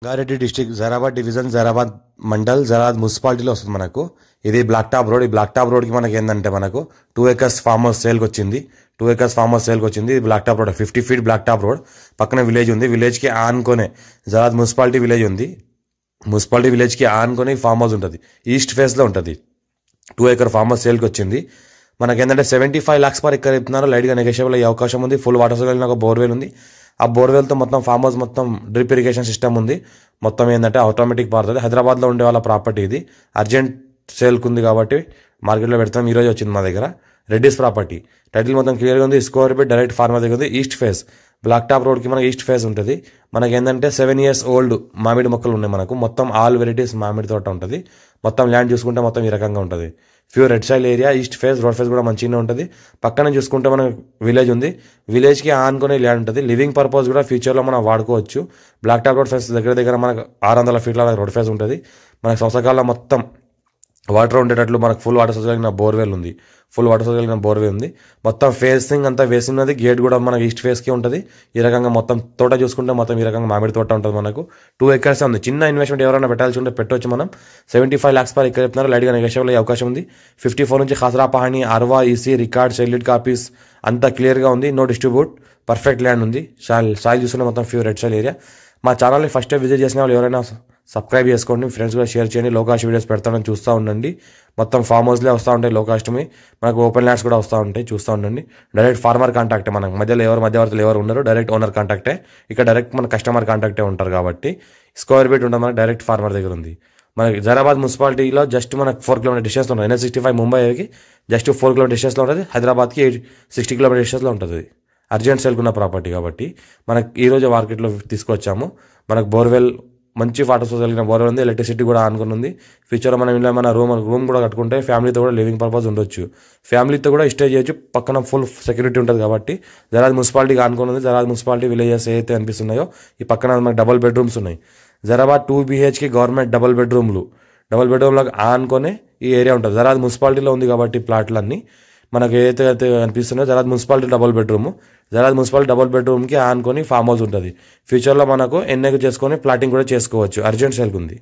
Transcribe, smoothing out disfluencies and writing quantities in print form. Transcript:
Rangareddy district Zaheerabad division Zaheerabad mandal Zaheerabad మున్సిపాలిటీలో వస్తుంది మనకు. ఇది బ్లాక్ టాప్ రోడ్. ఈ బ్లాక్ టాప్ రోడ్కి మనకి ఏంటంటే మనకు 2 acres ఫార్మ్ హౌస్ సేల్కి వచ్చింది. 2 acres ఫార్మ్ హౌస్ సేల్కి వచ్చింది. ఇది black top road, 50 feet black top road. పక్కన విలేజ్ ఉంది. విలేజ్కి ఆనుకొనే జరాబాద్ మున్సిపాలిటీ విలేజ్ ఉంది. మున్సిపాలిటీ విలేజ్కి ఆనుకొని ఫార్మ్ హౌస్ ఉంటుంది. ఈస్ట్ ఫేస్లో ఉంటుంది. 2 acre ఫార్మ్ హౌస్ సేల్కి వచ్చింది. మనకి ఏంటంటే 75 lakhs per acre చెప్తున్నారు. లైట్గా నెగోషియబుల్ అయ్యే అవకాశం ఉంది. ఫుల్ వాటర్ సోర్స్ ఒక బోర్వెల్ ఉంది. ఆ బోర్వెల్తో మొత్తం ఫార్మ్ హౌస్ మొత్తం డ్రిప్ ఇరిగేషన్ సిస్టమ్ ఉంది. మొత్తం ఏంటంటే ఆటోమేటిక్ పారుతుంది. హైదరాబాద్లో ఉండే వాళ్ళ ప్రాపర్టీ ఇది. అర్జెంట్ సేల్కి ఉంది కాబట్టి మార్కెట్లో పెడతాం. ఈరోజు వచ్చింది మా దగ్గర. రెడ్డిస్ ప్రాపర్టీ టైటిల్ మొత్తం క్లియర్గా ఉంది. స్క్వేర్ ఫీట్ డైరెక్ట్ ఫార్మర్ దగ్గర ఉంది. ఈస్ట్ ఫేస్ బ్లాక్ టాప్ రోడ్కి మనకి ఈస్ట్ ఫేస్ ఉంటుంది. మనకి ఏంటంటే 7 years ఓల్డ్ మామిడి మొక్కలు ఉన్నాయి మనకు. మొత్తం ఆల్ వెరైటీస్ మామిడి తోట ఉంటుంది. మొత్తం ల్యాండ్ చూసుకుంటే మొత్తం ఈ రకంగా ఉంటుంది. Pure red సైల్ area. East face road face కూడా మంచిగానే ఉంటుంది. పక్కన చూసుకుంటే మనకు విలేజ్ ఉంది. విలేజ్కి ఆనుకునే ల్యాండ్ ఉంటుంది. లివింగ్ పర్పస్ కూడా ఫ్యూచర్లో మనం వాడుకోవచ్చు. బ్లాక్ టాప్ రోడ్ ఫేస్ దగ్గర మనకు 600 feet రోడ్ ఫేస్ ఉంటుంది. మనకు సంవత్సరాల మొత్తం వాటర్ ఉండేటట్లు మనకు ఫుల్ వాటర్ సోర్స్ కలిగిన బోర్వెల్ ఉంది. ఫుల్ వాటర్ సోర్స్ కలిగిన బోర్వెల్ ఉంది. మొత్తం ఫేసింగ్ అంతా వేసినది. గేట్ కూడా మనకి ఈస్ట్ ఫేస్కి ఉంటుంది. ఈ రకంగా మొత్తం తోట చూసుకుంటే మొత్తం ఈ రకంగా మామిడి తోట ఉంటుంది మనకు. 2 acres ఉంది. చిన్న ఇన్వెస్ట్మెంట్ ఎవరైనా పెట్టాల్సి ఉంటే పెట్టవచ్చు మనం. 75 lakhs per acre చెప్తున్నారు. లైట్గా నెగోషియబుల్ అయ్యే అవకాశం ఉంది. 54 నుంచి ఖసరా పహాణి, అర్వా, ఈసీ, రికార్డ్, సెల్యూట్ కాపీస్ అంతా క్లియర్గా ఉంది. No distribute. పర్ఫెక్ట్ ల్యాండ్ ఉంది. సాయిల్ చూసుకుంటే మొత్తం ప్యూర్ రెడ్ సైల్ ఏరియా. మా ఛానల్ని ఫస్ట్ టైం విజిట్ చేసిన వాళ్ళు ఎవరైనా సబ్స్క్రైబ్ చేసుకోండి. ఫ్రెండ్స్ కూడా షేర్ చేయండి. లో కాస్ట్ వీడియోస్ పెడతానని చూస్తూ ఉండండి. మొత్తం ఫామ్ హౌస్లే వస్తూ ఉంటాయి. లో కాస్ట్మి మనకు ఓపెన్ ల్యాండ్స్ కూడా వస్తూ ఉంటాయి. చూస్తూ ఉండండి. డైరెక్ట్ ఫార్మర్ కాంటాక్టే. మనకు మధ్యవర్తులు ఎవరు ఉండరు. డైరెక్ట్ ఓనర్ కాంటాక్టే. ఇక్కడ డైరెక్ట్ మన కస్టమర్ కాంటాక్టే ఉంటారు కాబట్టి స్క్వేర్ ఫీట్ ఉంటుంది. మనకి డైరెక్ట్ ఫార్మర్ దగ్గర ఉంది. మనకి జరాబాద్ మున్సిపాలిటీలో జస్ట్ మనకు 4 kilometer డిస్టెన్స్లో ఉంటుంది. NH65 ముంబైకి జస్ట్ 4 kilometer డిస్టెన్స్లో ఉంటుంది. హైదరాబాద్కి 60 kilometer డిస్టెన్స్లో ఉంటుంది. అర్జెంట్ సేల్కున్న ప్రాపర్టీ కాబట్టి మనకి ఈరోజు మార్కెట్లో తీసుకొచ్చాము. మనకు బోర్వెల్ మంచి వాటర్ సోర్స్ కలిగిన బోర్వెల్ ఉంది. ఎలక్ట్రిసిటీ కూడా ఆనుకుని ఉంది. ఫ్యూచర్లో మనం ఇలా మన రూమ్ కూడా కట్టుకుంటే ఫ్యామిలీతో కూడా లివింగ్ పర్పస్ ఉండొచ్చు. ఫ్యామిలీతో కూడా స్టే చేయొచ్చు. పక్కన ఫుల్ సెక్యూరిటీ ఉంటుంది కాబట్టి జరాబాద్ మున్సిపాలిటీకి ఆనుకుని ఉంది. జరాబాద్ మున్సిపాలిటీ విలేజెస్ ఏదైతే అనిపిస్తున్నాయో ఈ పక్కన మనకి డబుల్ బెడ్రూమ్స్ ఉన్నాయి. జరాబాద్ 2 BHK గవర్నమెంట్ డబుల్ బెడ్రూమ్లకు ఆనుకొని ఈ ఏరియా ఉంటుంది. జరాబాద్ మున్సిపాలిటీలో ఉంది కాబట్టి ప్లాట్లన్నీ మనకు ఏదైతే అనిపిస్తున్నాయో జరాబాద్ మున్సిపాలిటీ డబుల్ బెడ్రూమ్కి ఆనుకొని ఫామ్ హౌస్ ఉంటుంది. ఫ్యూచర్లో మనకు ఎన్ఏకు చేసుకొని ప్లాటింగ్ కూడా చేసుకోవచ్చు. అర్జెంట్ సేల్కి ఉంది.